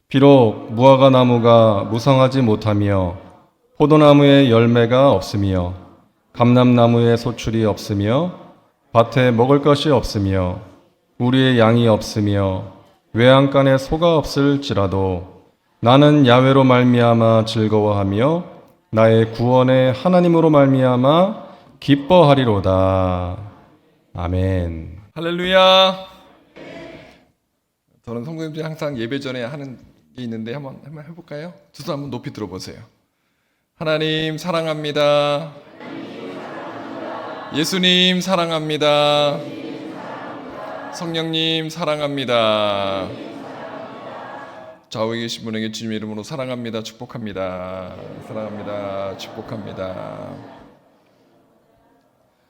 비록 무화과 나무가 무성하지 못하며 포도나무에 열매가 없으며 감람나무에 소출이 없으며 밭에 먹을 것이 없으며 우리의 양이 없으며 외양간에 소가 없을지라도 나는 야훼로 말미암아 즐거워하며 나의 구원의 하나님으로 말미암아 기뻐하리로다. 아멘. 할렐루야. 저는 성도님들이 항상 예배 전에 하는 게 있는데 한번 해볼까요? 두 손 한번 높이 들어보세요. 하나님 사랑합니다. 예수님 사랑합니다. 성령님 사랑합니다. 좌우에 계신 분에게 주님의 이름으로 사랑합니다. 축복합니다. 사랑합니다. 축복합니다.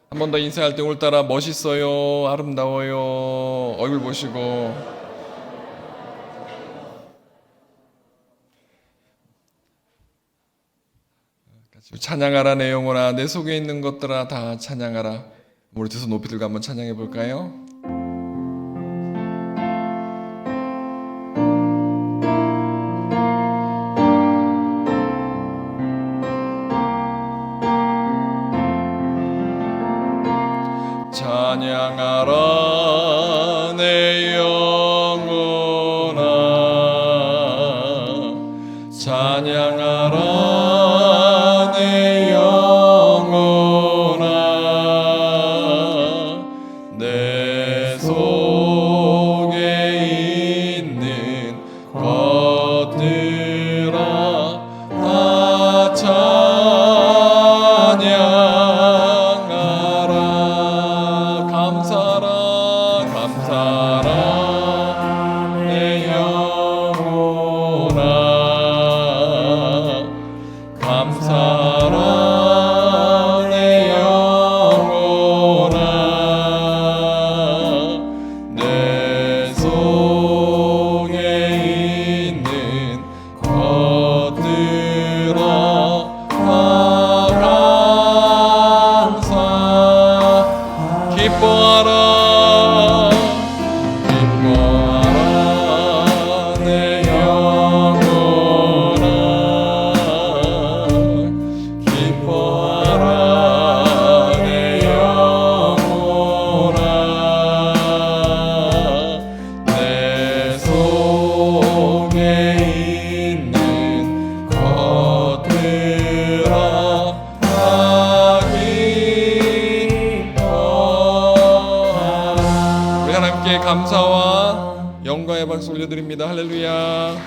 한 번 더 인사할 때 오늘따라 멋있어요. 아름다워요. 얼굴 보시고. 찬양하라 내 영혼아, 내 속에 있는 것들아 다 찬양하라. 우리 두 손 높이 들고 한번 찬양해 볼까요? 찬양하라 내 영혼아, 찬양하라 내 영혼아, 내 속에 있는 것들아 다 찬양하라. 감사라 내 영혼아, 감사라 내 영혼아, 내 속에 있는 것들아 다 감사. 기뻐하라 내 영혼아, 기뻐하라 내 영혼아, 내 속에 있는 것들아 다 기뻐하라. 우리 하나님께 감사와 영광의 박수 올려드립니다. 할렐루야.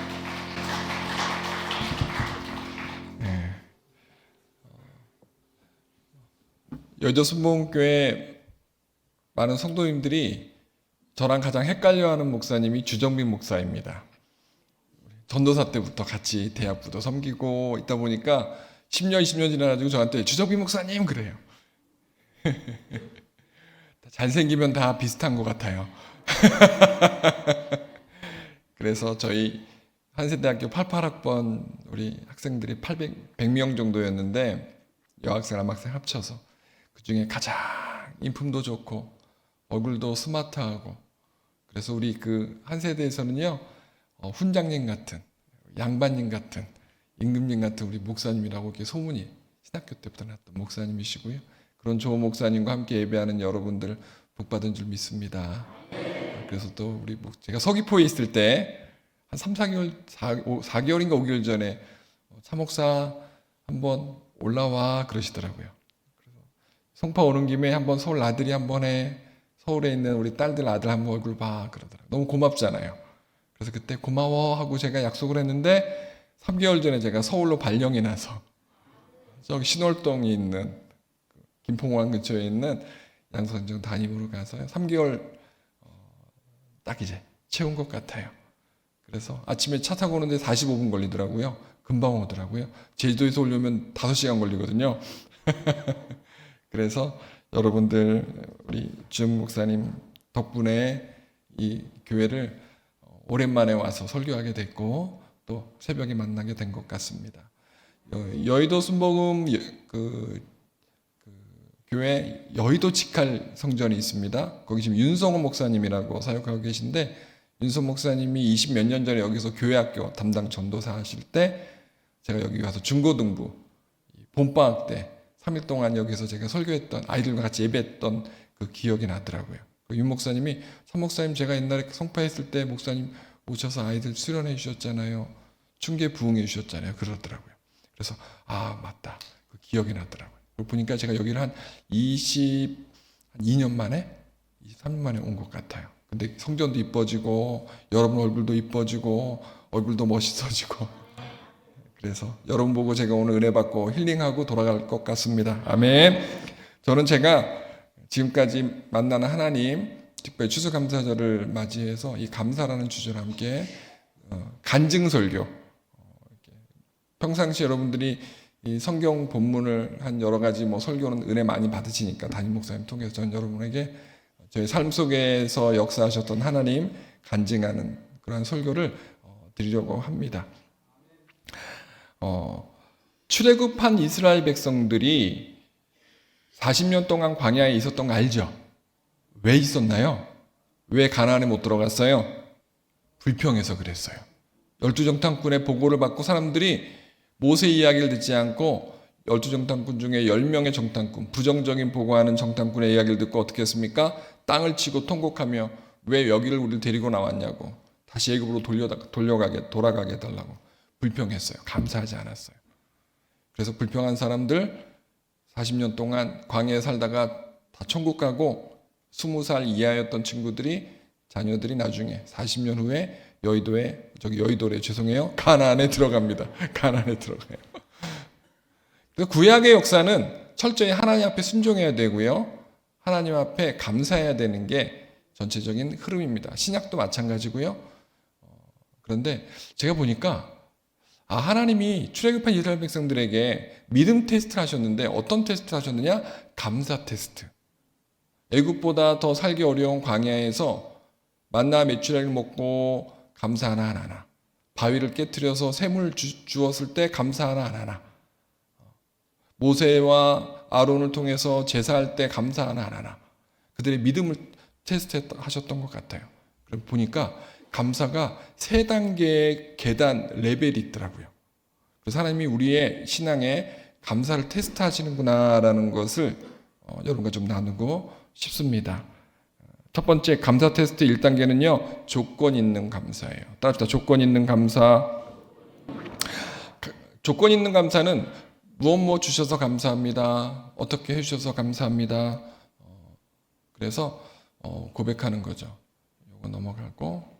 여의도 순복음교회 많은 성도님들이 저랑 가장 헷갈려하는 목사님이 주정빈 목사입니다. 전도사 때부터 같이 대학부도 섬기고 있다 보니까 10년, 20년 지나가지고 저한테 주정빈 목사님 그래요. 잘생기면 다 비슷한 것 같아요. 그래서 저희 한세대학교 88학번 우리 학생들이 100명 정도였는데 여학생, 남학생 합쳐서 그 중에 가장 인품도 좋고 얼굴도 스마트하고, 그래서 우리 그 한세대에서는요 훈장님 같은, 양반님 같은, 임금님 같은 우리 목사님이라고 이렇게 소문이 신학교 때부터 났던 목사님이시고요. 그런 좋은 목사님과 함께 예배하는 여러분들 복 받은 줄 믿습니다. 그래서 또 우리 제가 서귀포에 있을 때 한 3, 4개월, 4개월인가 5개월 전에 차 목사 한번 올라와 그러시더라고요. 그래서 송파 오는 김에 한번 서울 아들이 한번 해, 서울에 있는 우리 딸들 아들 한번 얼굴 봐 그러더라고요. 너무 고맙잖아요. 그래서 그때 고마워 하고 제가 약속을 했는데 3개월 전에 제가 서울로 발령이 나서 저기 신월동에 있는 김포공항 근처에 있는 양선정 담임으로 가서 3개월 딱 이제 채운 것 같아요. 그래서 아침에 차 타고 오는데 45분 걸리더라고요. 금방 오더라고요. 제주도에서 오려면 5시간 걸리거든요. 그래서 여러분들 우리 주영 목사님 덕분에 이 교회를 오랜만에 와서 설교하게 됐고 또 새벽에 만나게 된 것 같습니다. 여의도 순복음 교회 여의도 직할 성전이 있습니다. 거기 지금 윤성호 목사님이라고 사역하고 계신데 윤선 목사님이 20 몇 년 전에 여기서 교회학교 담당 전도사 하실 때 제가 여기 가서 중고등부 봄방학 때 3일 동안 여기서 제가 설교했던 아이들과 같이 예배했던 그 기억이 나더라고요. 윤 목사님이 참 목사님 제가 옛날에 성파했을 때 목사님 오셔서 아이들 수련해 주셨잖아요. 충계 부흥해 주셨잖아요. 그러더라고요. 그래서 아 맞다. 그 기억이 나더라고요. 그리고 보니까 제가 여기를 한 22년 만에 23년 만에 온 것 같아요. 근데 성전도 이뻐지고 여러분 얼굴도 이뻐지고 얼굴도 멋있어지고 그래서 여러분 보고 제가 오늘 은혜 받고 힐링하고 돌아갈 것 같습니다. 아멘. 저는 제가 지금까지 만나는 하나님 특별히 추수감사절을 맞이해서 이 감사라는 주제와 함께 간증설교 평상시 여러분들이 이 성경 본문을 한 여러 가지 뭐 설교는 은혜 많이 받으시니까 담임 목사님 통해서 전 여러분에게 저희 삶 속에서 역사하셨던 하나님 간증하는 그런 설교를 드리려고 합니다. 출애굽한 이스라엘 백성들이 40년 동안 광야에 있었던 거 알죠? 왜 있었나요? 왜 가나안에 못 들어갔어요? 불평해서 그랬어요. 12정탐꾼의 보고를 받고 사람들이 모세 이야기를 듣지 않고 12정탐꾼 중에 10명의 정탐꾼, 부정적인 보고하는 정탐꾼의 이야기를 듣고 어떻게 했습니까? 땅을 치고 통곡하며 왜 여기를 우리를 데리고 나왔냐고 다시 애굽으로 돌아가게 해달라고 불평했어요. 감사하지 않았어요. 그래서 불평한 사람들 40년 동안 광야에 살다가 다 천국 가고 20살 이하였던 친구들이 자녀들이 나중에 40년 후에 가나안에 들어갑니다. 가나안에 들어가요. 구약의 역사는 철저히 하나님 앞에 순종해야 되고요. 하나님 앞에 감사해야 되는 게 전체적인 흐름입니다. 신약도 마찬가지고요. 그런데 제가 보니까 하나님이 출애굽한 이스라엘 백성들에게 믿음 테스트를 하셨는데 어떤 테스트를 하셨느냐? 감사 테스트. 애굽보다 더 살기 어려운 광야에서 만나 메추라기를 먹고 감사하나 안 하나. 바위를 깨트려서 샘을 주었을 때 감사하나 안 하나. 모세와 아론을 통해서 제사할 때 감사하나 안 하나. 그들의 믿음을 테스트하셨던 것 같아요. 그럼 보니까 감사가 3단계의 계단 레벨이 있더라고요. 그래서 하나님이 우리의 신앙에 감사를 테스트하시는구나라는 것을 여러분과 좀 나누고 싶습니다. 첫 번째 감사 테스트 1단계는요. 조건 있는 감사예요. 따라합시다. 조건 있는 감사. 조건 있는 감사는 무엇 주셔서 감사합니다. 어떻게 해주셔서 감사합니다. 그래서 고백하는 거죠. 이거 넘어가고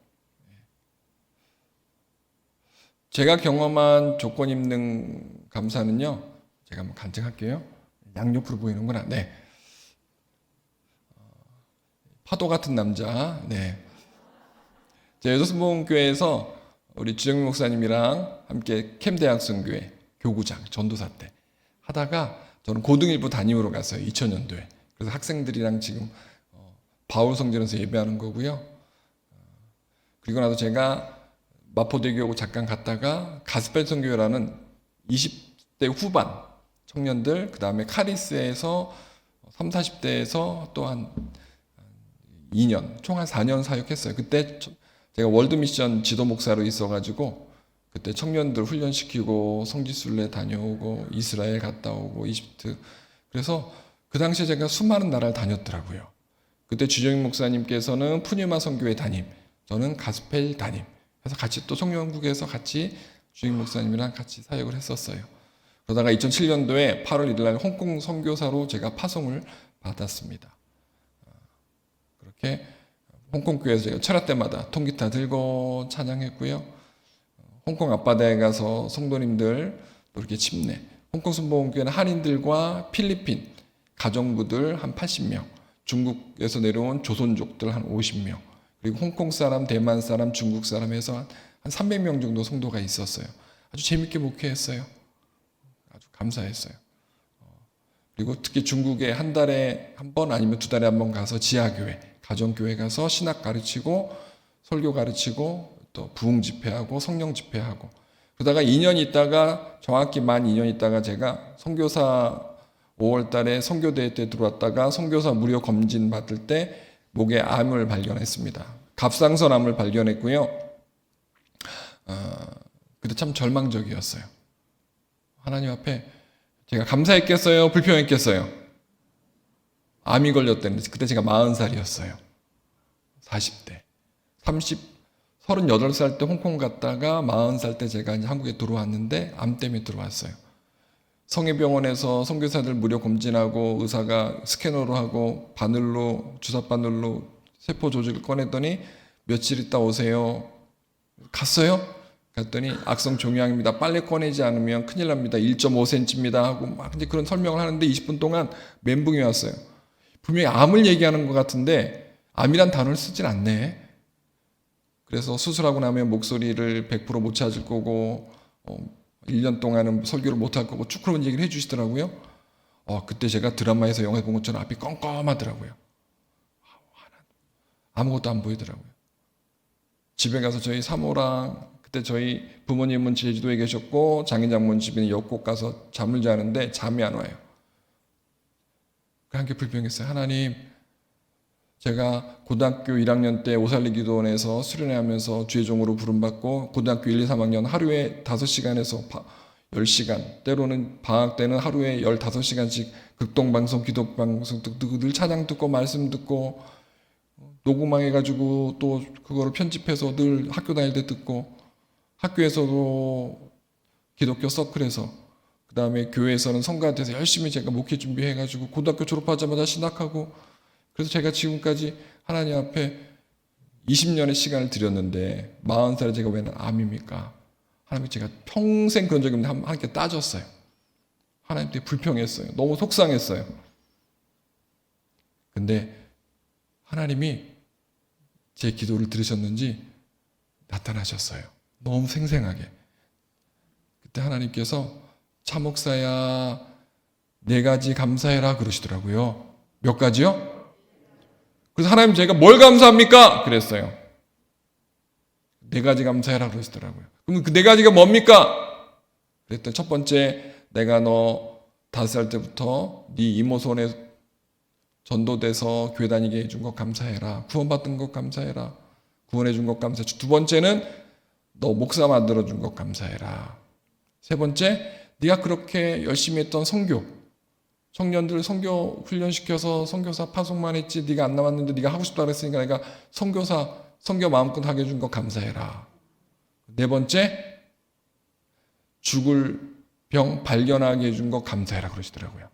제가 경험한 조건 있는 감사는요. 제가 한번 간증할게요. 양옆으로 보이는구나. 네. 파도 같은 남자. 네. 제가 여도순복음교회에서 우리 주정민 목사님이랑 함께 캠대학생교회 교구장 전도사 때 하다가 저는 고등일부 담임으로 갔어요. 2000년도에. 그래서 학생들이랑 지금 바울 성전에서 예배하는 거고요. 그리고 나서 제가 마포대교하고 잠깐 갔다가 가스펠 선교회라는 20대 후반 청년들, 그 다음에 카리스에서 30, 40대에서 또 한 2년, 총 한 4년 사역했어요. 그때 제가 월드미션 지도 목사로 있어가지고 그때 청년들 훈련시키고 성지순례 다녀오고 이스라엘 갔다 오고 이집트. 그래서 그 당시에 제가 수많은 나라를 다녔더라고요. 그때 주정인 목사님께서는 푸뉴마 선교회 담임, 저는 가스펠 담임. 그래서 같이 또 청년국에서 같이 주정인 목사님이랑 같이 사역을 했었어요. 그러다가 2007년도에 8월 1일 날 홍콩 선교사로 제가 파송을 받았습니다. 그렇게 홍콩 교회에서 제가 철야 때마다 통기타 들고 찬양했고요. 홍콩 앞바다에 가서 성도님들 또 이렇게 침례. 홍콩 순복음교회는 한인들과 필리핀 가정부들 한 80명, 중국에서 내려온 조선족들 한 50명, 그리고 홍콩 사람, 대만 사람, 중국 사람 해서 한 300명 정도 성도가 있었어요. 아주 재밌게 목회했어요. 아주 감사했어요. 그리고 특히 중국에 한 달에 한 번 아니면 2달에 한 번 가서 지하교회, 가정교회 가서 신학 가르치고 설교 가르치고 또 부흥 집회하고 성령 집회하고 그러다가 2년 있다가 정확히 만 2년 있다가 제가 선교사 5월 달에 선교대회 때 들어왔다가 선교사 무료 검진 받을 때 목에 암을 발견했습니다. 갑상선암을 발견했고요. 그때 참 절망적이었어요. 하나님 앞에 제가 감사했겠어요? 불평했겠어요? 암이 걸렸다는데 그때 제가 40살이었어요. 40대. 38살 때 홍콩 갔다가 40살 때 제가 이제 한국에 들어왔는데 암 때문에 들어왔어요. 성해병원에서 선교사들 무료 검진하고 의사가 스캐너로 하고 바늘로 주사 바늘로 세포 조직을 꺼냈더니 며칠 있다 오세요. 갔어요? 갔더니 악성 종양입니다. 빨리 꺼내지 않으면 큰일 납니다. 1.5cm입니다 하고 막 이제 그런 설명을 하는데 20분 동안 멘붕이 왔어요. 분명히 암을 얘기하는 것 같은데 암이란 단어를 쓰진 않네. 그래서 수술하고 나면 목소리를 100%못 찾을 거고 1년 동안은 설교를 못 할 거고 쭉 그런 얘기를 해주시더라고요. 그때 제가 드라마에서 영화에 본 것처럼 앞이 껌껌하더라고요. 아무것도 안 보이더라고요. 집에 가서 저희 사모랑 그때 저희 부모님은 제주도에 계셨고 장인장모는 집에 역곡 가서 잠을 자는데 잠이 안 와요. 함께 불평했어요. 하나님, 제가 고등학교 1학년 때 오살리 기도원에서 수련회 하면서 주의종으로 부름받고 고등학교 1, 2, 3학년 하루에 5시간에서 10시간 때로는 방학 때는 하루에 15시간씩 극동방송, 기독방송 듣고 늘 찬양 듣고 말씀 듣고 녹음해가지고 또 그거를 편집해서 늘 학교 다닐 때 듣고 학교에서도 기독교 서클에서 그 다음에 교회에서는 성가한테서 열심히 제가 목회 준비해가지고 고등학교 졸업하자마자 신학하고 그래서 제가 지금까지 하나님 앞에 20년의 시간을 드렸는데 40살에 제가 왜 암입니까? 하나님 제가 평생 그런 적이 없는데 하나님께 따졌어요. 하나님께 불평했어요. 너무 속상했어요. 근데 하나님이 제 기도를 들으셨는지 나타나셨어요. 너무 생생하게. 그때 하나님께서 차 목사야 4가지 감사해라 그러시더라고요. 몇 가지요? 그래서 하나님 제가 뭘 감사합니까? 그랬어요. 4가지 감사해라 그러시더라고요. 그럼 그 4가지가 뭡니까? 그랬더니 첫 번째, 내가 너 5살 때부터 네 이모 손에 전도돼서 교회 다니게 해준 것 감사해라. 구원받은 것 감사해라. 구원해준 것 감사해. 두 번째는 너 목사 만들어준 것 감사해라. 세 번째, 네가 그렇게 열심히 했던 선교, 청년들 선교 훈련시켜서 선교사 파송만 했지 네가 안 남았는데 네가 하고 싶다 그랬으니까 내가 선교 마음껏 하게 해준 것 감사해라. 네 번째, 죽을 병 발견하게 해준 것 감사해라 그러시더라고요.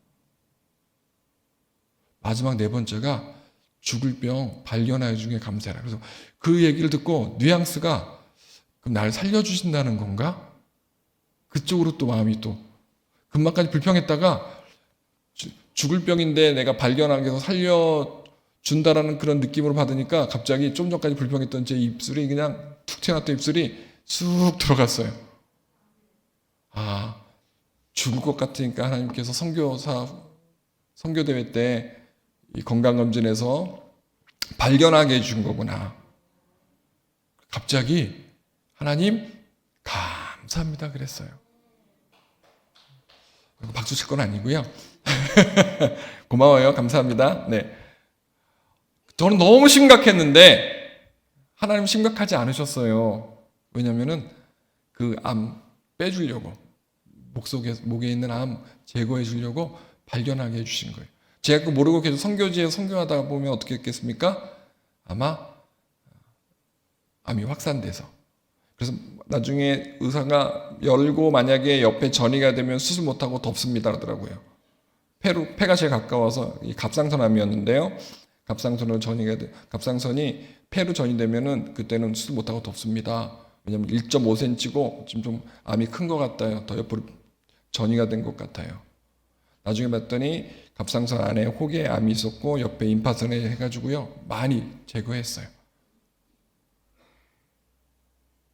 마지막 네 번째가 죽을 병 발견해 준 게 감사해라. 그래서 그 얘기를 듣고 뉘앙스가 그럼 날 살려주신다는 건가? 그쪽으로 또 마음이 또 금방까지 불평했다가 죽을 병인데 내가 발견하게 해서 살려준다라는 그런 느낌으로 받으니까 갑자기 좀 전까지 불평했던 제 입술이 그냥 툭 튀어나왔던 입술이 쑥 들어갔어요. 죽을 것 같으니까 하나님께서 선교대회 때 이 건강검진에서 발견하게 해준 거구나. 갑자기 하나님 감사합니다 그랬어요. 박수 칠 건 아니고요. 고마워요. 감사합니다. 네. 저는 너무 심각했는데 하나님 심각하지 않으셨어요. 왜냐면은 그 암 빼주려고 목에 있는 암 제거해 주려고 발견하게 해주신 거예요. 제가 그 모르고 계속 선교지에 선교하다 보면 어떻게 했겠습니까? 아마 암이 확산돼서 그래서 나중에 의사가 열고 만약에 옆에 전이가 되면 수술 못하고 덮습니다 그러더라고요. 폐가 제일 가까워서 이 갑상선암이었는데요. 갑상선이 폐로 전이 되면은 그때는 수술 못하고 덮습니다. 왜냐면 1.5cm고 지금 좀 암이 큰 것 같아요. 더 옆으로 전이가 된 것 같아요. 나중에 봤더니 갑상선 안에 혹에 암이 있었고 옆에 임파선에 해가지고요 많이 제거했어요.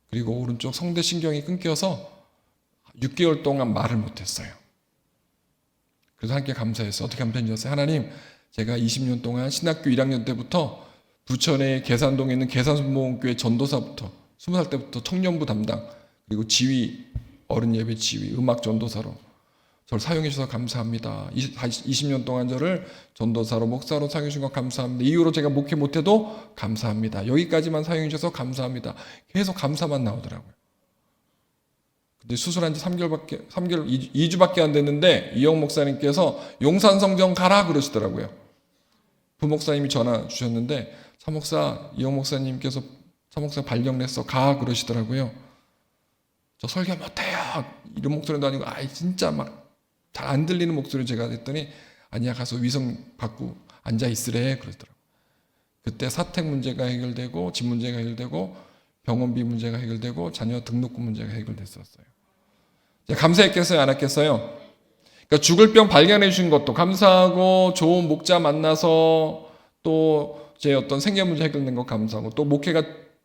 그리고 오른쪽 성대신경이 끊겨서 6개월 동안 말을 못했어요. 그래서 함께 감사했어요. 어떻게 감사했어요? 하나님, 제가 20년 동안 신학교 1학년 때부터 부천의 계산동에 있는 계산순복음교회 전도사부터 20살 때부터 청년부 담당 그리고 지휘, 어른 예배 지휘, 음악 전도사로 저를 사용해 주셔서 감사합니다. 20년 동안 저를 전도사로 목사로 사용해 주신 것 감사합니다. 이후로 제가 목회 못해도 감사합니다. 여기까지만 사용해 주셔서 감사합니다. 계속 감사만 나오더라고요. 근데 수술한 지 2주밖에 안 됐는데 이영 목사님께서 용산 성전 가라 그러시더라고요. 부목사님이 전화 주셨는데 사목사 이영 목사님께서 사목사 발령냈어 가 그러시더라고요. 저 설교 못해요 이런 목소리도 아니고 진짜 막 잘 안 들리는 목소리 제가 했더니 아니야 가서 위성 받고 앉아 있으래 그러더라고요. 그때 사택 문제가 해결되고 집 문제가 해결되고 병원비 문제가 해결되고 자녀 등록금 문제가 해결됐었어요. 감사했겠어요 안 했겠어요? 그러니까 죽을 병 발견해 주신 것도 감사하고 좋은 목자 만나서 또 제 어떤 생계 문제 해결된 것 감사하고 또 목회가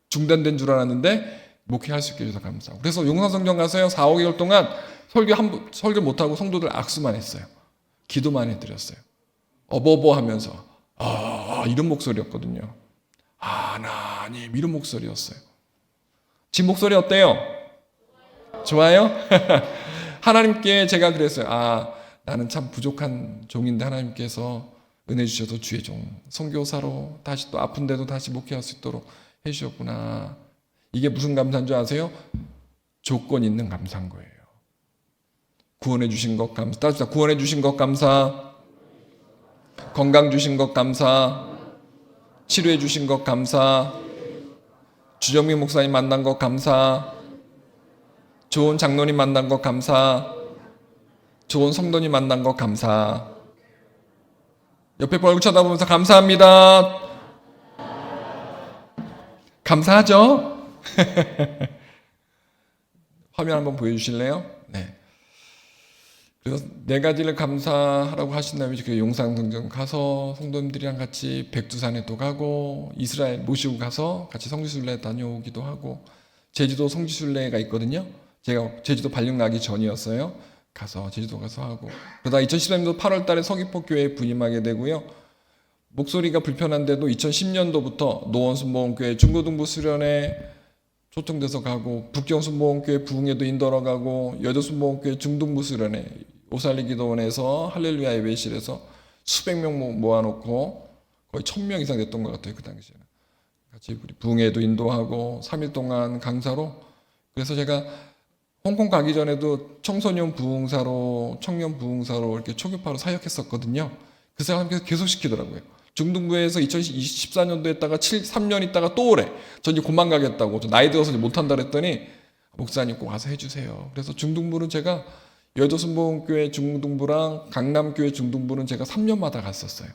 중단된 줄 알았는데 목회할 수 있게 해줘서 감사하고 그래서 용산성전 가서요 4, 5개월 동안 설교 못하고 성도들 악수만 했어요. 기도만 해드렸어요. 어버버 하면서 이런 목소리였거든요. 하나님 이런 목소리였어요. 지금 목소리 어때요? 좋아요? 하나님께 제가 그랬어요. 나는 참 부족한 종인데 하나님께서 은혜 주셔서 주의 종 선교사로 다시 또 아픈데도 다시 목회할 수 있도록 해주셨구나. 이게 무슨 감사인 줄 아세요? 조건 있는 감사인 거예요. 구원해 주신 것 감사. 따뜻하 구원해 주신 것 감사. 건강 주신 것 감사. 치료해 주신 것 감사. 주정민 목사님 만난 것 감사. 좋은 장로님 만난 것 감사. 좋은 성도님 만난 것 감사. 옆에 얼굴 쳐다보면서 감사합니다. 감사하죠? 화면 한번 보여주실래요? 네. 그래서 4가지를 감사하라고 하신다면 그 용산성전 가서 성도님들이랑 같이 백두산에도 가고 이스라엘 모시고 가서 같이 성지순례 다녀오기도 하고 제주도 성지순례가 있거든요. 제가 제주도 발령 나기 전이었어요. 가서 제주도 가서 하고 그러다 2013년도 8월 달에 서귀포 교회에 부임하게 되고요. 목소리가 불편한데도 2010년도부터 노원순복음교회 중고등부 수련회 초청돼서 가고 북경순복음교회 부흥회도 인도러 가고 여도순복음교회 중등부 수련회 오살리 기도원에서 할렐루야 예배실에서 수백 명 모아놓고 거의 1000명 이상 됐던 것 같아요. 그 당시에는 같이 우리 부흥회도 인도하고 3일 동안 강사로 그래서 제가 홍콩 가기 전에도 청소년 부흥사로 청년 부흥사로 이렇게 초교파로 사역했었거든요. 그 사람께서 계속 시키더라고요. 중등부에서 2014년도 했다가 3년 있다가 또 오래. 전 이제 곧만 가겠다고. 저 나이 들어서 못한다 그랬더니 목사님 꼭 와서 해주세요. 그래서 중등부는 제가 여도순복음교회 중등부랑 강남교회 중등부는 제가 3년마다 갔었어요.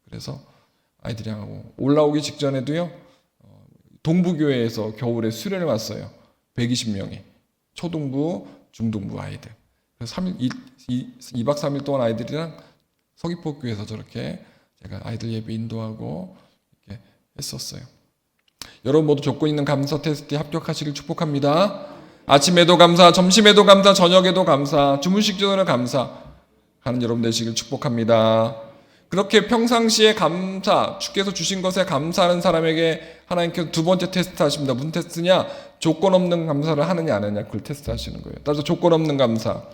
그래서 아이들이랑 하고 올라오기 직전에도요. 동부교회에서 겨울에 수련을 왔어요. 120명이. 초등부, 중등부 아이들. 그래서 2박 3일 동안 아이들이랑 서귀포교회에서 저렇게 제가 아이들 예배 인도하고 이렇게 했었어요. 여러분 모두 조건 있는 감사 테스트에 합격하시길 축복합니다. 아침에도 감사, 점심에도 감사, 저녁에도 감사, 주무식 전에도 감사하는 여러분 되시길 축복합니다. 그렇게 평상시에 감사, 주께서 주신 것에 감사하는 사람에게 하나님께서 두 번째 테스트 하십니다. 무슨 테스트냐? 조건 없는 감사를 하느냐 안 하느냐 그걸 테스트 하시는 거예요. 따라서 조건 없는 감사.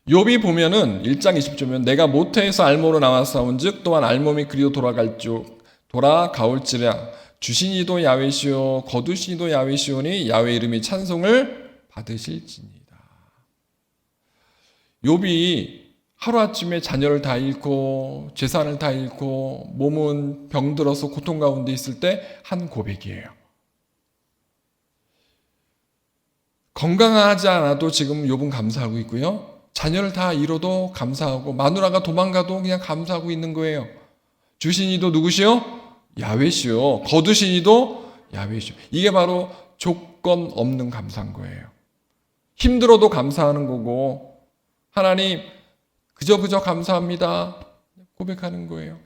욥이 보면은 1장 20절면 내가 모태에서 알모로 나왔사온즉 또한 알몸이 그리로 돌아가올지라 주신 이도 야훼시오 거두신 이도 야훼시오니 야훼 이름이 찬송을 받으실지니라. 욥이 하루아침에 자녀를 다 잃고 재산을 다 잃고 몸은 병들어서 고통 가운데 있을 때 한 고백이에요. 건강하지 않아도 지금 욥은 감사하고 있고요. 자녀를 다 잃어도 감사하고 마누라가 도망가도 그냥 감사하고 있는 거예요. 주신 이도 누구시오? 야훼시오. 거두신 이도 야훼시오. 이게 바로 조건 없는 감사인 거예요. 힘들어도 감사하는 거고 하나님 그저 감사합니다. 고백하는 거예요.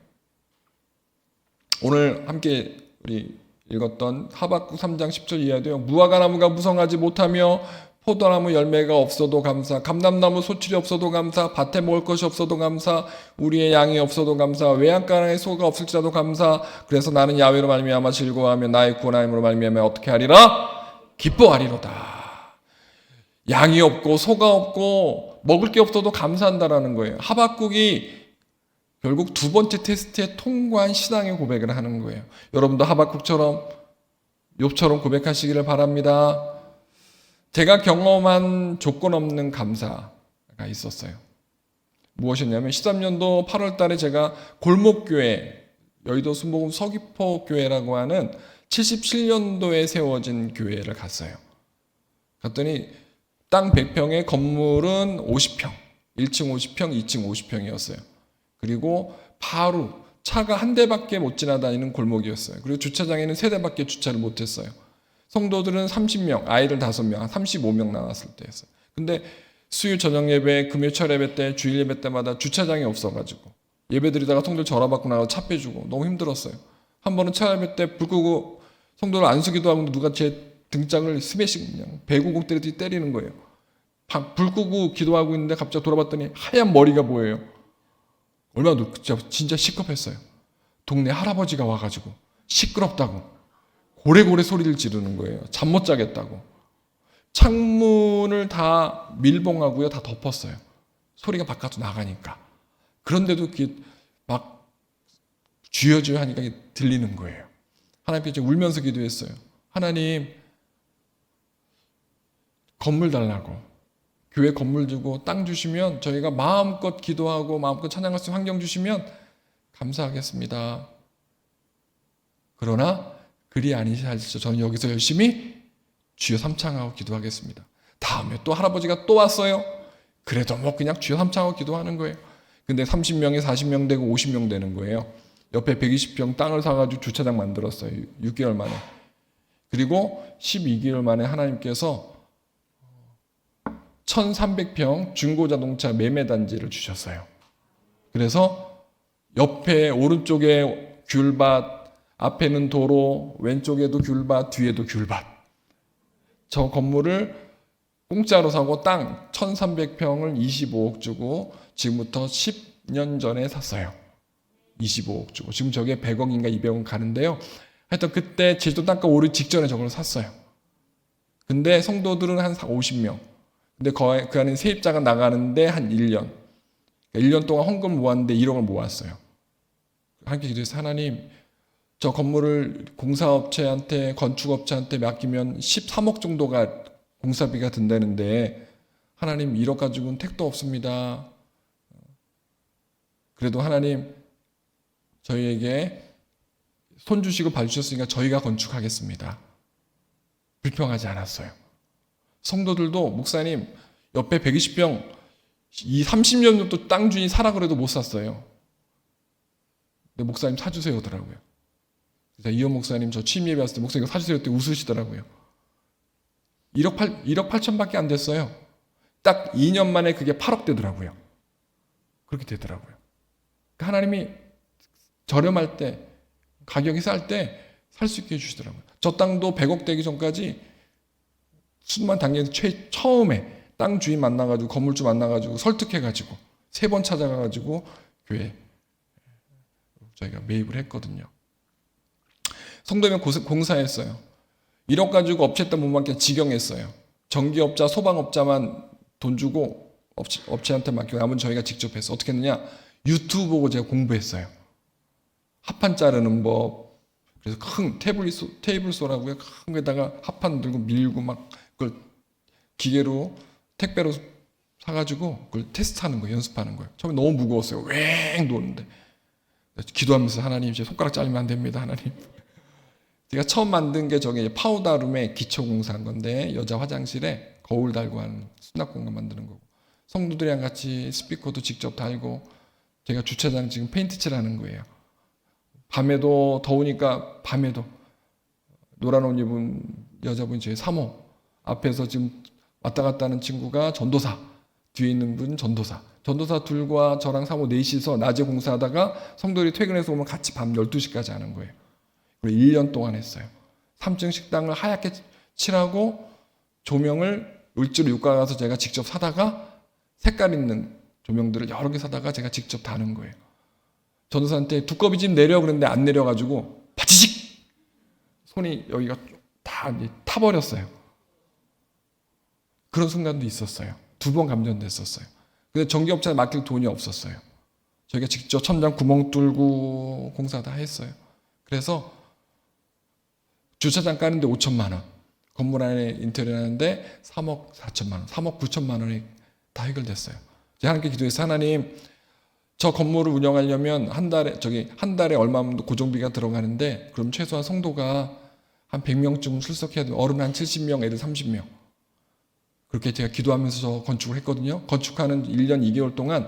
오늘 함께 우리 읽었던 하박국 3장 10절 이하도요. 무화과 나무가 무성하지 못하며 포도나무 열매가 없어도 감사, 감람나무 소출이 없어도 감사, 밭에 먹을 것이 없어도 감사, 우리의 양이 없어도 감사, 외양간에 소가 없을지라도 감사. 그래서 나는 야훼로 말미암아 즐거워하며 나의 구원 하나님으로 말미암아 어떻게 하리라? 기뻐하리로다. 양이 없고 소가 없고 먹을 게 없어도 감사한다라는 거예요. 하박국이 결국 두 번째 테스트에 통과한 신앙의 고백을 하는 거예요. 여러분도 하박국처럼 욥처럼 고백하시기를 바랍니다. 제가 경험한 조건 없는 감사가 있었어요. 무엇이었냐면 13년도 8월 달에 제가 골목교회, 여의도 순복음 서귀포 교회라고 하는 77년도에 세워진 교회를 갔어요. 갔더니 땅 100평에 건물은 50평, 1층 50평, 2층 50평이었어요. 그리고 바로 차가 한 대밖에 못 지나다니는 골목이었어요. 그리고 주차장에는 세 대밖에 주차를 못했어요. 성도들은 30명, 아이들 5명, 35명 나왔을 때였어요. 근데 수요일 저녁 예배, 금요일 철 예배 때, 주일 예배 때마다 주차장이 없어가지고 예배 드리다가 성도들 전화받고 나가서 차 빼주고 너무 힘들었어요. 한 번은 차 예배 때 불 끄고 성도를 안수기도 하고 누가 제 등짝을 스매싱 그냥 배구공 때리듯이 때리는 거예요. 불 끄고 기도하고 있는데 갑자기 돌아봤더니 하얀 머리가 보여요. 얼마나 진짜 시급했어요. 동네 할아버지가 와가지고 시끄럽다고 고래고래 소리를 지르는 거예요. 잠 못 자겠다고. 창문을 다 밀봉하고요. 다 덮었어요. 소리가 바깥으로 나가니까. 그런데도 그게 막 쥐어쥐어 하니까 들리는 거예요. 하나님께 이제 울면서 기도했어요. 하나님, 건물 달라고. 교회 건물 주고 땅 주시면 저희가 마음껏 기도하고 마음껏 찬양할 수 있는 환경 주시면 감사하겠습니다. 그러나 그리 아니시죠. 저는 여기서 열심히 주여 삼창하고 기도하겠습니다. 다음에 또 할아버지가 또 왔어요. 그래도 뭐 그냥 주여 삼창하고 기도하는 거예요. 근데 30명에 40명 되고 50명 되는 거예요. 옆에 120평 땅을 사가지고 주차장 만들었어요. 6개월 만에. 그리고 12개월 만에 하나님께서 1300평 중고자동차 매매단지를 주셨어요. 그래서 옆에 오른쪽에 귤밭, 앞에는 도로, 왼쪽에도 귤밭, 뒤에도 귤밭. 저 건물을 공짜로 사고 땅 1300평을 25억 주고 지금부터 10년 전에 샀어요. 25억 주고. 지금 저게 100억인가 200억 가는데요. 하여튼 그때 제주도 땅값 오르기 직전에 저걸 샀어요. 근데 성도들은 한 50명. 근데 그 안에 세입자가 나가는데 한 1년. 1년 동안 헌금 모았는데 1억을 모았어요. 함께 기도해서 하나님, 저 건물을 공사업체한테, 건축업체한테 맡기면 13억 정도가 공사비가 든다는데 하나님 1억 가지고는 택도 없습니다. 그래도 하나님 저희에게 손 주시고 봐주셨으니까 저희가 건축하겠습니다. 불평하지 않았어요. 성도들도 목사님 옆에 120평 이 30년 정도 땅 주인이 사라 그래도 못 샀어요. 근데 목사님 사주세요 하더라고요. 그래서 이현 목사님 저 취임 예배 왔을 때 목사님 이거 사주세요 했더니 웃으시더라고요. 1억 8천밖에 안 됐어요. 딱 2년 만에 그게 8억 되더라고요. 그렇게 되더라고요. 그러니까 하나님이 저렴할 때 가격이 쌀 때 살 수 있게 해주시더라고요. 저 땅도 100억 되기 전까지 수만 단계에서 처음에 땅 주인 만나가지고 건물주 만나가지고 설득해가지고 3번 찾아가가지고 교회 저희가 매입을 했거든요. 성도면 공사했어요. 1억 가지고 업체 못 맡겨 직영했어요. 전기업자, 소방업자만 돈 주고 업체한테 맡기고 남은 저희가 직접 해서 어떻게 했느냐? 유튜브 보고 제가 공부했어요. 합판 자르는 법. 그래서 큰 테이블소라고요. 큰 거에다가 합판 들고 밀고 막 그걸 기계로 택배로 사가지고 그걸 테스트하는 거예요. 연습하는 거예요. 처음에 너무 무거웠어요. 왱 노는데 기도하면서 하나님 제 손가락 잘리면 안 됩니다. 하나님. 제가 처음 만든 게 저게 파우더룸에 기초공사한 건데 여자 화장실에 거울 달고 하는 수납 공간 만드는 거고 성도들이랑 같이 스피커도 직접 달고 제가 주차장 지금 페인트 칠하는 거예요. 밤에도 더우니까 밤에도 노란 옷 입은 여자분이 제 사모 앞에서 지금 왔다 갔다 하는 친구가 전도사 뒤에 있는 분 전도사 둘과 저랑 사모 넷이서 낮에 공사하다가 성도들이 퇴근해서 오면 같이 밤 12시까지 하는 거예요. 그리고 1년 동안 했어요. 3층 식당을 하얗게 칠하고 조명을 을지로 육가 가서 제가 직접 사다가 색깔 있는 조명들을 여러 개 사다가 제가 직접 다는 거예요. 전도사한테 두꺼비 집 내려 그랬는데 안 내려가지고 바치직 손이 여기가 다 타버렸어요. 그런 순간도 있었어요. 2번 감전됐었어요. 근데 전기업체에 맡길 돈이 없었어요. 저희가 직접 천장 구멍 뚫고 공사 다 했어요. 그래서 주차장 까는데 5천만 원, 건물 안에 인테리어 하는데 3억 4천만 원, 3억 9천만 원이 다 해결됐어요. 제가 하나님께 기도해서 하나님, 저 건물을 운영하려면 한 달에 얼마 고정비가 들어가는데 그럼 최소한 성도가 한 100명쯤 출석해야 돼요. 어른 한 70명, 애들 30명. 그렇게 제가 기도하면서 건축을 했거든요. 건축하는 1년 2개월 동안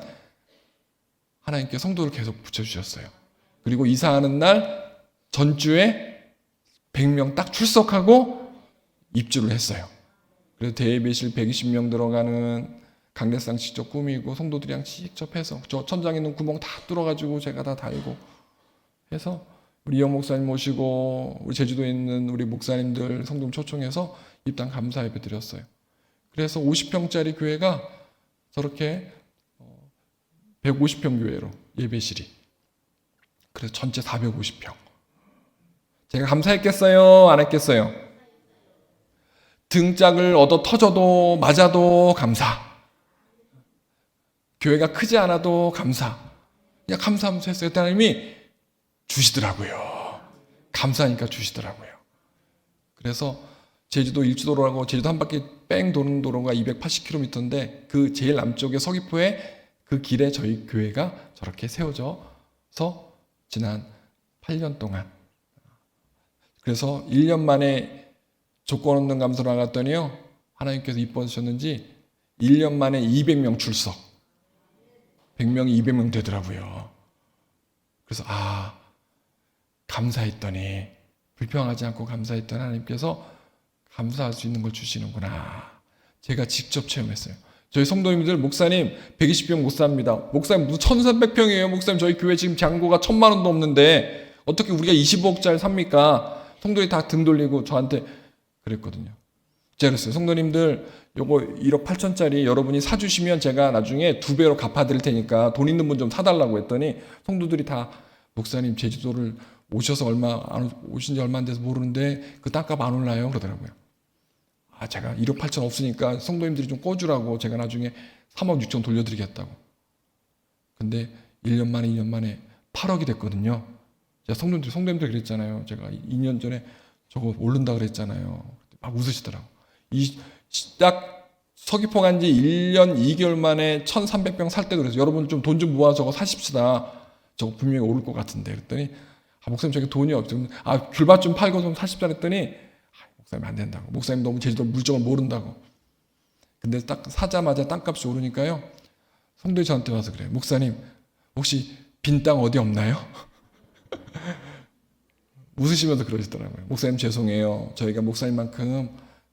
하나님께 성도를 계속 붙여주셨어요. 그리고 이사하는 날 전주에 100명 딱 출석하고 입주를 했어요. 그래서 대예배실 120명 들어가는 강례상 직접 꾸미고 성도들이랑 직접 해서 저 천장에 있는 구멍 다 뚫어가지고 제가 다 달고 해서 우리 이영 목사님 모시고 우리 제주도에 있는 우리 목사님들 성도님 초청해서 입당 감사 예배 드렸어요. 그래서 50평짜리 교회가 저렇게 150평 교회로 예배실이. 그래서 전체 450평. 제가 감사했겠어요? 안 했겠어요? 등짝을 얻어 터져도 맞아도 감사. 교회가 크지 않아도 감사. 그냥 감사하면서 했어요. 그때 하나님이 주시더라고요. 감사하니까 주시더라고요. 그래서 제주도 일주도로라고 제주도 한 바퀴 뺑 도는 도로가 280km인데 그 제일 남쪽에 서귀포에 그 길에 저희 교회가 저렇게 세워져서 지난 8년 동안 그래서 1년 만에 조건 없는 감사로 나갔더니요. 하나님께서 이뻐하셨는지 1년 만에 200명 출석. 100명이 200명 되더라고요. 그래서 감사했더니 불평하지 않고 감사했더니 하나님께서 감사할 수 있는 걸 주시는구나. 제가 직접 체험했어요. 저희 성도님들 목사님 120평 못 삽니다. 목사님 무슨 1300평이에요. 목사님 저희 교회 지금 잔고가 1000만 원도 없는데 어떻게 우리가 25억짜리 삽니까? 성도들이 다 등 돌리고 저한테 그랬거든요. 제가 그랬어요. 성도님들 요거 1억 8천짜리 여러분이 사주시면 제가 나중에 2배로 갚아드릴 테니까 돈 있는 분 좀 사달라고 했더니 성도들이 다 목사님 제주도를 오셔서 오신 지 얼마 안 돼서 모르는데 그 땅값 안 올라요 그러더라고요. 제가 1억 8천 없으니까 성도님들이 좀 꺼주라고 제가 나중에 3억 6천 돌려드리겠다고. 근데 1년 만에 2년 만에 8억이 됐거든요. 제가 성도님들 그랬잖아요. 제가 2년 전에 저거 오른다 그랬잖아요. 막 웃으시더라고. 딱 서귀포 간 지 1년 2개월 만에 1300평 살 때 그래서 여러분 좀 돈 좀 모아 저거 사십시다. 저거 분명히 오를 것 같은데. 그랬더니 목사님 저기 돈이 없죠. 귤밭 좀 팔고 좀 사십시다 했더니 목사님 안 된다고. 목사님 너무 제주도 물정을 모른다고. 근데 딱 사자마자 땅값이 오르니까요. 성도이 저한테 와서 그래요. 목사님 혹시 빈 땅 어디 없나요? 웃으시면서 그러시더라고요. 목사님 죄송해요. 저희가 목사님만큼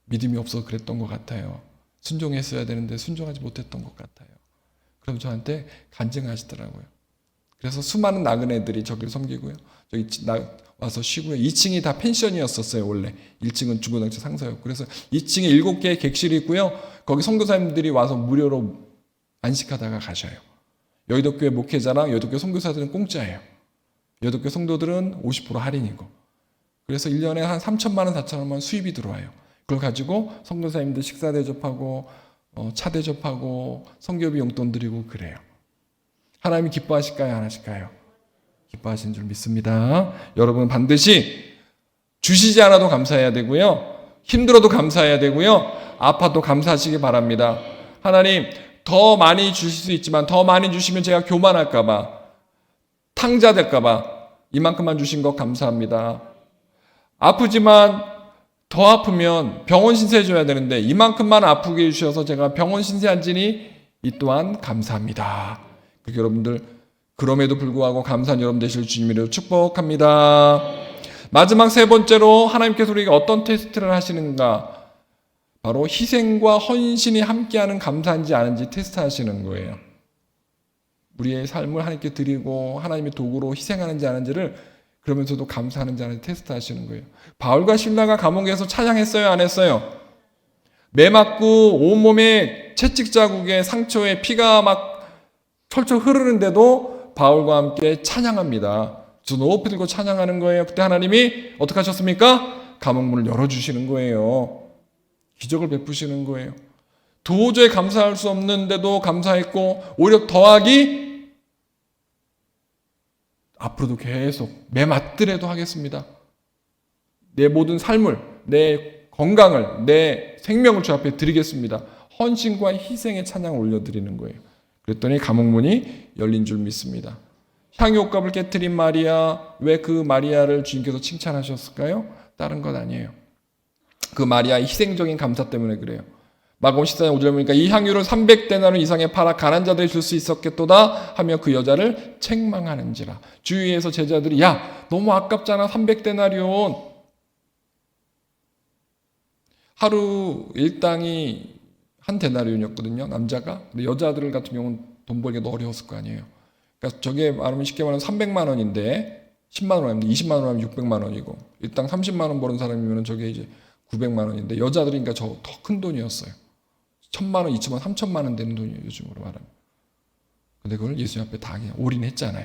믿음이 없어서 그랬던 것 같아요. 순종했어야 되는데 순종하지 못했던 것 같아요. 그럼 저한테 간증하시더라고요. 그래서 수많은 나그네들이 저기를 섬기고요. 저기 와서 쉬고요. 2층이 다 펜션이었었어요. 원래 1층은 중고등학교 상사였고 그래서 2층에 7개의 객실이 있고요. 거기 선교사님들이 와서 무료로 안식하다가 가셔요. 여의도교회 목회자랑 여의도교회 선교사들은 공짜예요. 여의도교회 성도들은 50% 할인이고 그래서 1년에 한 3천만 원, 4천만 원 수입이 들어와요. 그걸 가지고 선교사님들 식사 대접하고 차 대접하고 선교비 용돈 드리고 그래요. 하나님이 기뻐하실까요? 안 하실까요? 기뻐하시는 줄 믿습니다. 여러분 반드시 주시지 않아도 감사해야 되고요. 힘들어도 감사해야 되고요. 아파도 감사하시기 바랍니다. 하나님 더 많이 주실 수 있지만 더 많이 주시면 제가 교만할까 봐 탕자 될까 봐 이만큼만 주신 것 감사합니다. 아프지만 더 아프면 병원 신세해 줘야 되는데 이만큼만 아프게 해주셔서 제가 병원 신세한 지니 이 또한 감사합니다. 여러분들 그럼에도 불구하고 감사한 여러분 되실 주님으로 축복합니다. 마지막 세 번째로 하나님께서 우리에게 어떤 테스트를 하시는가? 바로 희생과 헌신이 함께하는 감사인지 아닌지 테스트하시는 거예요. 우리의 삶을 하나님께 드리고 하나님의 도구로 희생하는지 아닌지를 그러면서도 감사하는지 아닌지 테스트하시는 거예요. 바울과 실라가 감옥에서 찬양했어요? 안 했어요? 매 맞고 온몸에 채찍 자국에 상처에 피가 막 철철 흐르는데도 바울과 함께 찬양합니다. 두 높이 들고 찬양하는 거예요. 그때 하나님이 어떻게 하셨습니까? 감옥문을 열어주시는 거예요. 기적을 베푸시는 거예요. 도저히 감사할 수 없는데도 감사했고 오히려 더하기 앞으로도 계속 매 맞들에도 하겠습니다. 내 모든 삶을, 내 건강을, 내 생명을 주 앞에 드리겠습니다. 헌신과 희생의 찬양을 올려드리는 거예요. 그랬더니 감옥문이 열린 줄 믿습니다. 향유옥갑을 깨뜨린 마리아, 왜 그 마리아를 주님께서 칭찬하셨을까요? 다른 것 아니에요. 그 마리아의 희생적인 감사 때문에 그래요. 마가복음 14장 5절에 보니까 이 향유를 300데나리 이상에 팔아 가난한 자들이 줄 수 있었겠도다 하며 그 여자를 책망하는지라. 주위에서 제자들이 야 너무 아깝잖아 300데나리온. 하루 일당이 한 데나리온이었거든요. 남자가. 근데 여자들 같은 경우는 돈 벌기가 어려웠을 거 아니에요. 그러니까 저게 말하면 쉽게 말하면 300만 원인데 10만 원 하면 20만 원 하면 600만 원이고 일당 30만 원 버는 사람이면 저게 이제 900만 원인데 여자들이니까 저 더 큰 돈이었어요. 1000만 원, 2000만 원, 3000만 원 되는 돈이에요. 요즘으로 말하면. 근데 그걸 예수님 앞에 다 그냥 올인했잖아요.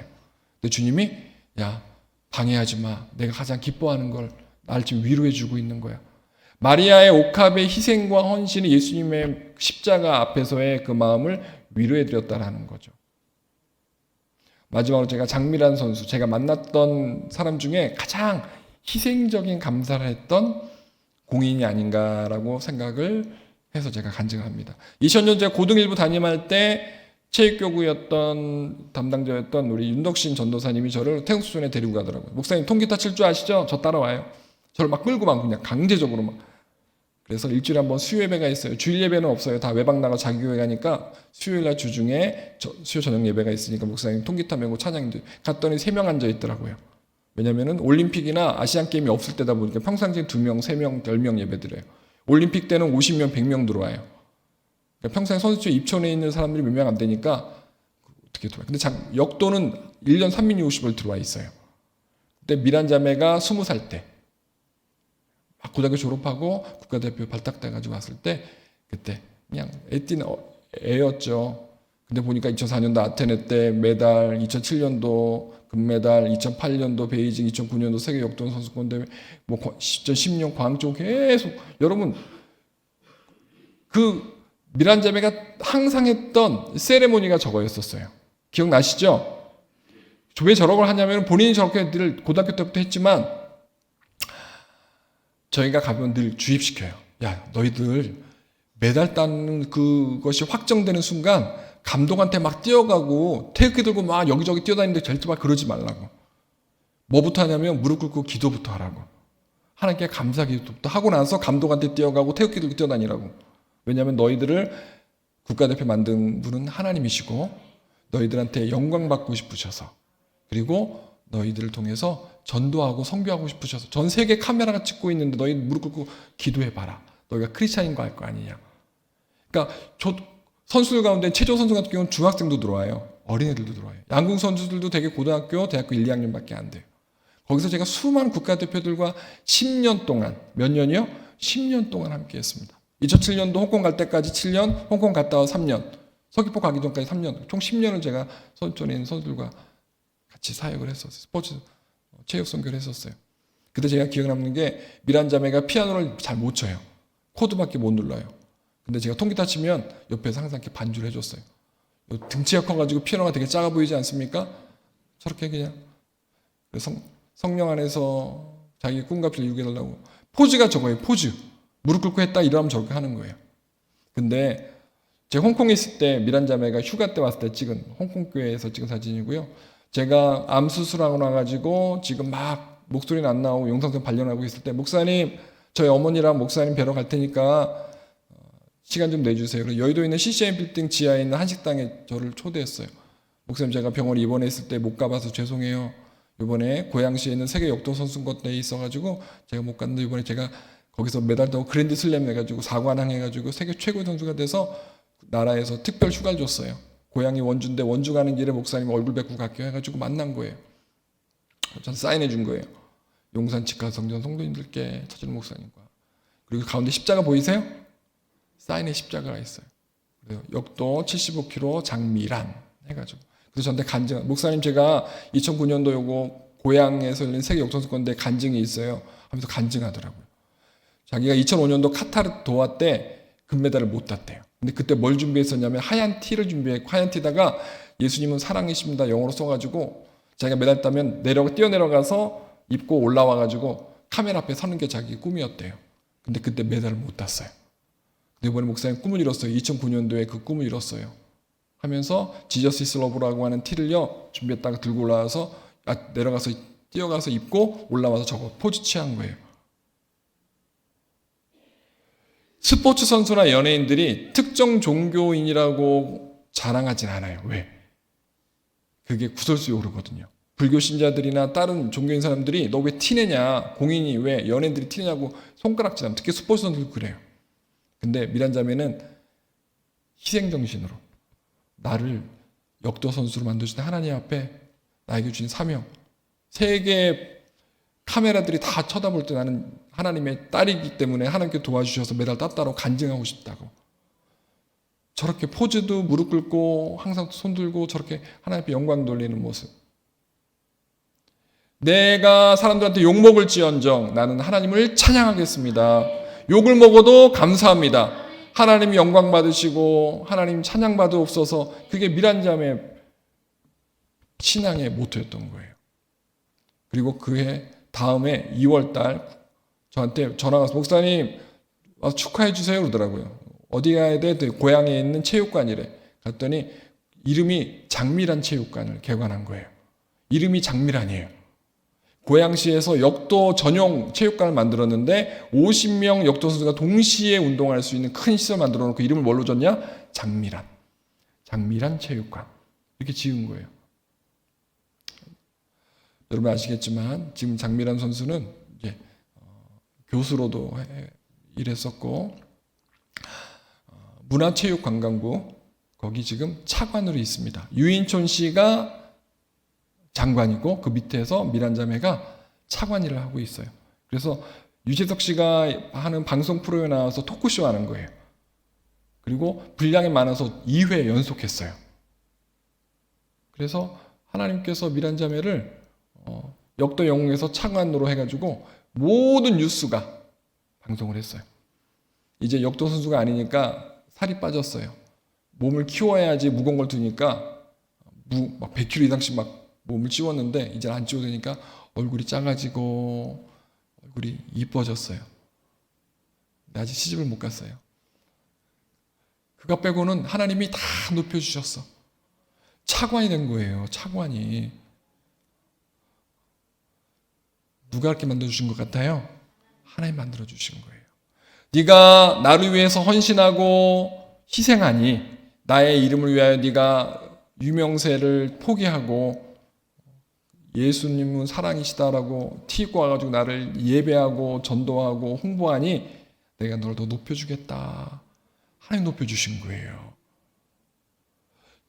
근데 주님이 야 방해하지 마. 내가 가장 기뻐하는 걸 날 지금 위로해 주고 있는 거야. 마리아의 옥합의 희생과 헌신이 예수님의 십자가 앞에서의 그 마음을 위로해 드렸다라는 거죠. 마지막으로 제가 장미란 선수, 제가 만났던 사람 중에 가장 희생적인 감사를 했던 공인이 아닌가라고 생각을 해서 제가 간증합니다. 2000년 제가 고등1부 담임할 때 체육교구였던 담당자였던 우리 윤덕신 전도사님이 저를 태국수련에 데리고 가더라고요. 목사님 통기타 칠 줄 아시죠? 저 따라와요. 저를 막 끌고 막 그냥 강제적으로 막. 그래서 일주일에 한 번 수요 예배가 있어요. 주일 예배는 없어요. 다 외박 나가 자기 교회 가니까 수요일날 주중에 수요 저녁 예배가 있으니까 목사님 통기타 메고 찬양도 갔더니 3명 앉아 있더라고요. 왜냐면은 올림픽이나 아시안 게임이 없을 때다 보니까 평상시에 2명, 3명, 10명 예배드려요. 올림픽 때는 50명, 100명 들어와요. 그러니까 평생 선수촌 입촌에 있는 사람들이 몇 명 안 되니까 어떻게 들어와요. 근데 역도는 1년 3민 50을 들어와 있어요. 그때 미란 자매가 20살 때 막 고등학교 졸업하고 국가대표 발탁돼가지고 왔을 때 그때 그냥 애띠는 애였죠. 근데 보니까 2004년도 아테네 때 메달, 2007년도 금메달, 2008년도 베이징, 2009년도 세계 역도 선수권 대회, 뭐 2010년 광주 계속 여러분 그 미란 자매가 항상 했던 세레모니가 저거였었어요. 기억나시죠? 왜 저런 걸 하냐면 본인이 저렇게 늘 고등학교 때부터 했지만 저희가 가면 늘 주입시켜요. 야 너희들 메달 따는 그것이 확정되는 순간 감독한테 막 뛰어가고 태극기 들고 막 여기저기 뛰어다니는데 절대 막 그러지 말라고. 뭐부터 하냐면 무릎 꿇고 기도부터 하라고. 하나님께 감사 기도부터 하고 나서 감독한테 뛰어가고 태극기 들고 뛰어다니라고. 왜냐하면 너희들을 국가대표 만든 분은 하나님이시고 너희들한테 영광 받고 싶으셔서 그리고 너희들을 통해서 전도하고 선교하고 싶으셔서 전 세계 카메라가 찍고 있는데 너희 무릎 꿇고 기도해봐라. 너희가 크리스찬인 거 알 거 아니냐. 그러니까 선수들 가운데 체조 선수 같은 경우는 중학생도 들어와요. 어린애들도 들어와요. 양궁 선수들도 되게 고등학교, 대학교 1, 2학년밖에 안 돼요. 거기서 제가 수많은 국가대표들과 10년 동안, 몇 년이요? 10년 동안 함께 했습니다. 2007년도 홍콩 갈 때까지 7년, 홍콩 갔다 와 3년, 서귀포 가기 전까지 3년, 총 10년을 제가 선전에 있는 선수들과 같이 사역을 했었어요. 스포츠 체육 선교를 했었어요. 그때 제가 기억 남는 게 미란 자매가 피아노를 잘 못 쳐요. 코드밖에 못 눌러요. 근데 제가 통기타 치면 옆에서 항상 이렇게 반주를 해줬어요. 등치가 커가지고 피아노가 되게 작아 보이지 않습니까? 저렇게 그냥 성령 안에서 자기 꿈값을 이루게 해달라고. 포즈가 저거예요. 포즈. 무릎 꿇고 했다 이러면 저렇게 하는 거예요. 근데 제가 홍콩에 있을 때 미란 자매가 휴가 때 왔을 때 찍은 홍콩 교회에서 찍은 사진이고요. 제가 암 수술하고 나가지고 지금 막 목소리는 안 나오고 영상성 발견하고 있을 때 목사님 저희 어머니랑 목사님 뵈러 갈 테니까 시간 좀 내주세요. 그래서 여의도에 있는 CCM 빌딩 지하에 있는 한식당에 저를 초대했어요. 목사님 제가 병원에 입원했을 때 못 가봐서 죄송해요. 이번에 고양시에 있는 세계 역도 선수권 대회에 있어가지고 제가 못 갔는데 이번에 제가 거기서 메달 따고 그랜드 슬램 해가지고 4관왕 해가지고 세계 최고의 선수가 돼서 나라에서 특별 휴가를 줬어요. 고향이 원주인데 원주 가는 길에 목사님 얼굴 뵙고 갈게요 해가지고 만난 거예요. 전 사인해 준 거예요. 용산 직화 성전 성도님들께 찾은 목사님과. 그리고 가운데 십자가 보이세요? 사인에 십자가가 있어요. 그래서 역도 75kg 장미란 해가지고. 그래서 저한테 간증, 목사님 제가 2009년도 요거 고향에서 열린 세계 역도선수권대회 간증이 있어요. 하면서 간증하더라고요. 자기가 2005년도 카타르 도하 때 금메달을 못 땄대요. 근데 그때 뭘 준비했었냐면 하얀 티를 준비했고, 하얀 티다가 예수님은 사랑이십니다 영어로 써가지고 자기가 매달다면 뛰어내려가서 입고 올라와가지고 카메라 앞에 서는 게 자기 꿈이었대요. 근데 그때 메달을 못 땄어요. 근데 이번에 목사님 꿈을 이뤘어요. 2009년도에 그 꿈을 이뤘어요. 하면서 지저스 이즈 러브라고 하는 티를요 준비했다가 들고 올라와서 내려가서 뛰어가서 입고 올라와서 저거 포즈 취한 거예요. 스포츠 선수나 연예인들이 특정 종교인이라고 자랑하진 않아요. 왜? 그게 구설수에 오르거든요. 불교 신자들이나 다른 종교인 사람들이 너 왜 티내냐, 공인이 왜 연예인들이 티내냐고 손가락질하면, 특히 스포츠 선수도 그래요. 근데 미란자매는 희생정신으로 나를 역도 선수로 만드신 하나님 앞에 나에게 주신 사명, 세계 카메라들이 다 쳐다볼 때 나는 하나님의 딸이기 때문에 하나님께 도와주셔서 메달 땄다고 간증하고 싶다고. 저렇게 포즈도 무릎 꿇고 항상 손 들고 저렇게 하나님 앞에 영광 돌리는 모습. 내가 사람들한테 욕먹을지언정 나는 하나님을 찬양하겠습니다. 욕을 먹어도 감사합니다. 하나님이 영광 받으시고 하나님 찬양 받으옵소서. 그게 미란자매 신앙의 모토였던 거예요. 그리고 그해 다음에 2월달 저한테 전화가 와서 목사님 와서 축하해 주세요 그러더라고요. 어디 가야 돼? 고향에 있는 체육관이래. 갔더니 이름이 장미란 체육관을 개관한 거예요. 이름이 장미란이에요. 고양시에서 역도 전용 체육관을 만들었는데 50명 역도 선수가 동시에 운동할 수 있는 큰 시설 만들어 놓고 이름을 뭘로 줬냐? 장미란. 장미란 체육관. 이렇게 지은 거예요. 여러분 아시겠지만 지금 장미란 선수는 이제 교수로도 일했었고 문화체육관광부 거기 지금 차관으로 있습니다. 유인촌 씨가 장관이고 그 밑에서 미란자매가 차관 일을 하고 있어요. 그래서 유재석 씨가 하는 방송 프로에 나와서 토크쇼 하는 거예요. 그리고 분량이 많아서 2회 연속했어요. 그래서 하나님께서 미란자매를 역도 영웅에서 차관으로 해가지고 모든 뉴스가 방송을 했어요. 이제 역도 선수가 아니니까 살이 빠졌어요. 몸을 키워야지 무거운 걸 드니까 막 100kg 이상씩 막 몸을 찌웠는데 이제 안 찌워도 되니까 얼굴이 작아지고 얼굴이 이뻐졌어요. 근데 아직 시집을 못 갔어요. 그거 빼고는 하나님이 다 높여주셨어. 차관이 된 거예요. 차관이. 누가 그렇게 만들어주신 것 같아요? 하나님 만들어주신 거예요. 네가 나를 위해서 헌신하고 희생하니 나의 이름을 위하여 네가 유명세를 포기하고 예수님은 사랑이시다라고 티 입고 와가지고 나를 예배하고 전도하고 홍보하니 내가 너를 더 높여주겠다. 하나님 높여주신 거예요.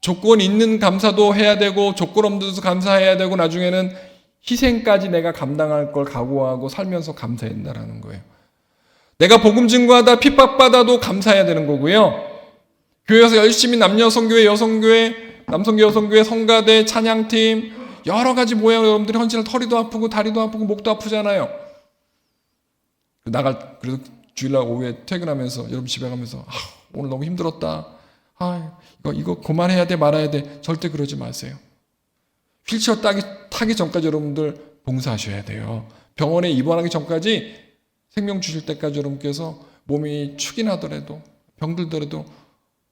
조건 있는 감사도 해야 되고 조건 없는 데도 감사해야 되고 나중에는 희생까지 내가 감당할 걸 각오하고 살면서 감사해야 된다는 거예요. 내가 복음 증거하다 핍박받아도 감사해야 되는 거고요. 교회에서 열심히 남녀 성교회, 여성교회, 남성교회, 여성교회, 성가대, 찬양팀 여러 가지 모양 여러분들이 헌신을 허리도 아프고 다리도 아프고 목도 아프잖아요. 그래서 주일날 오후에 퇴근하면서 여러분 집에 가면서 오늘 너무 힘들었다. 이거 그만해야 돼 말아야 돼. 절대 그러지 마세요. 휠체어 타기 전까지 여러분들 봉사하셔야 돼요. 병원에 입원하기 전까지 생명 주실 때까지 여러분께서 몸이 축이 나더라도 병들더라도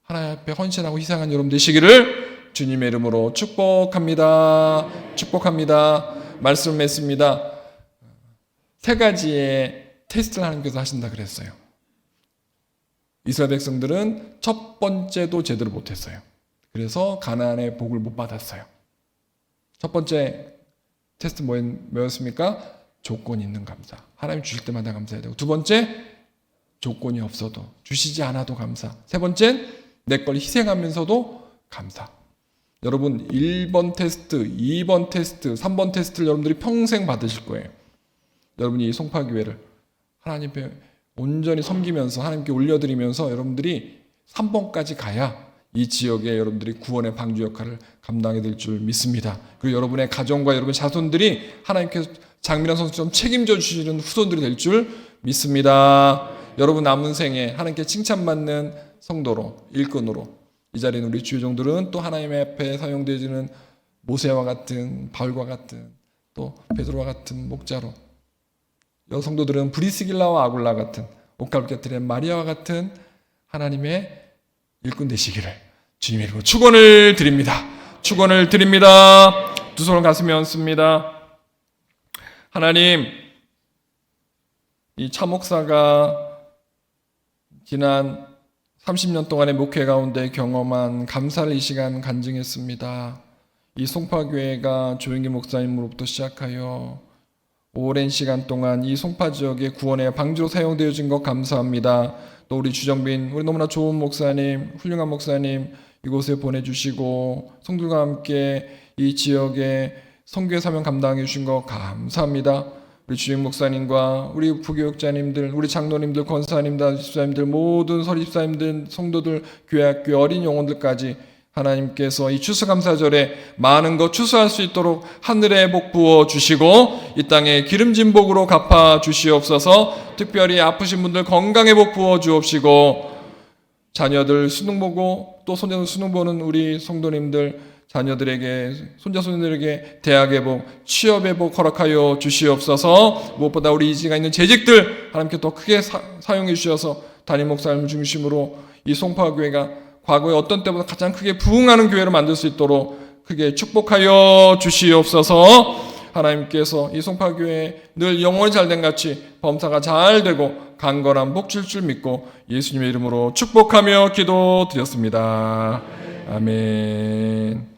하나님 앞에 헌신하고 희생한 여러분 되시기를 주님의 이름으로 축복합니다. 축복합니다. 말씀을 맺습니다. 3가지의 테스트를 하나님께서 하신다 그랬어요. 이스라엘 백성들은 첫 번째도 제대로 못했어요. 그래서 가나안의 복을 못 받았어요. 첫 번째 테스트 뭐였습니까? 조건 있는 감사. 하나님 주실 때마다 감사해야 되고, 두 번째 조건이 없어도 주시지 않아도 감사. 세 번째는 내 걸 희생하면서도 감사. 여러분 1번 테스트, 2번 테스트, 3번 테스트를 여러분들이 평생 받으실 거예요. 여러분이 이 송파교회를 하나님께 온전히 섬기면서 하나님께 올려드리면서 여러분들이 3번까지 가야 이 지역에 여러분들이 구원의 방주 역할을 감당해 될 줄 믿습니다. 그리고 여러분의 가정과 여러분의 자손들이 하나님께서 장미란 선수처럼 책임져 주시는 후손들이 될 줄 믿습니다. 여러분 남은 생에 하나님께 칭찬받는 성도로, 일꾼으로, 이 자리는 우리 주의종들은 또 하나님의 앞에 사용되어지는 모세와 같은, 바울과 같은, 또 베드로와 같은 목자로, 여성도들은 브리스길라와 아굴라 같은, 옥갈개틀의 마리아와 같은 하나님의 일꾼 되시기를 주님의 이름으로 축원을 드립니다. 축원을 드립니다. 두 손을 가슴에 얹습니다. 하나님, 이 차목사가 지난 30년 동안의 목회 가운데 경험한 감사를 이 시간 간증했습니다. 이 송파교회가 조영기 목사님으로부터 시작하여 오랜 시간 동안 이 송파 지역의 구원의 방주로 사용되어진 것 감사합니다. 또 우리 주정빈, 우리 너무나 좋은 목사님, 훌륭한 목사님 이곳에 보내주시고 성들과 함께 이 지역의 선교의 사명 감당해 주신 것 감사합니다. 우리 주임 목사님과 우리 부교육자님들, 우리 장로님들, 권사님들, 집사님들, 모든 서립사님들, 성도들, 교회학교 어린 영혼들까지 하나님께서 이 추수감사절에 많은 것 추수할 수 있도록 하늘의 복 부어 주시고 이 땅에 기름진 복으로 갚아 주시옵소서. 특별히 아프신 분들 건강의 복 부어 주옵시고 자녀들 수능 보고 또 손자들 수능 보는 우리 성도님들 자녀들에게 손자 손녀들에게 대학의 복, 취업의 복 허락하여 주시옵소서. 무엇보다 우리 이지가 있는 재직들 하나님께 더 크게 사용해 주셔서 담임 목사님 중심으로 이 송파교회가 과거에 어떤 때보다 가장 크게 부흥하는 교회로 만들 수 있도록 크게 축복하여 주시옵소서. 하나님께서 이 송파교회 늘 영원히 잘된 같이 범사가 잘 되고 강건한 복 줄 줄 믿고 예수님의 이름으로 축복하며 기도드렸습니다. 아멘.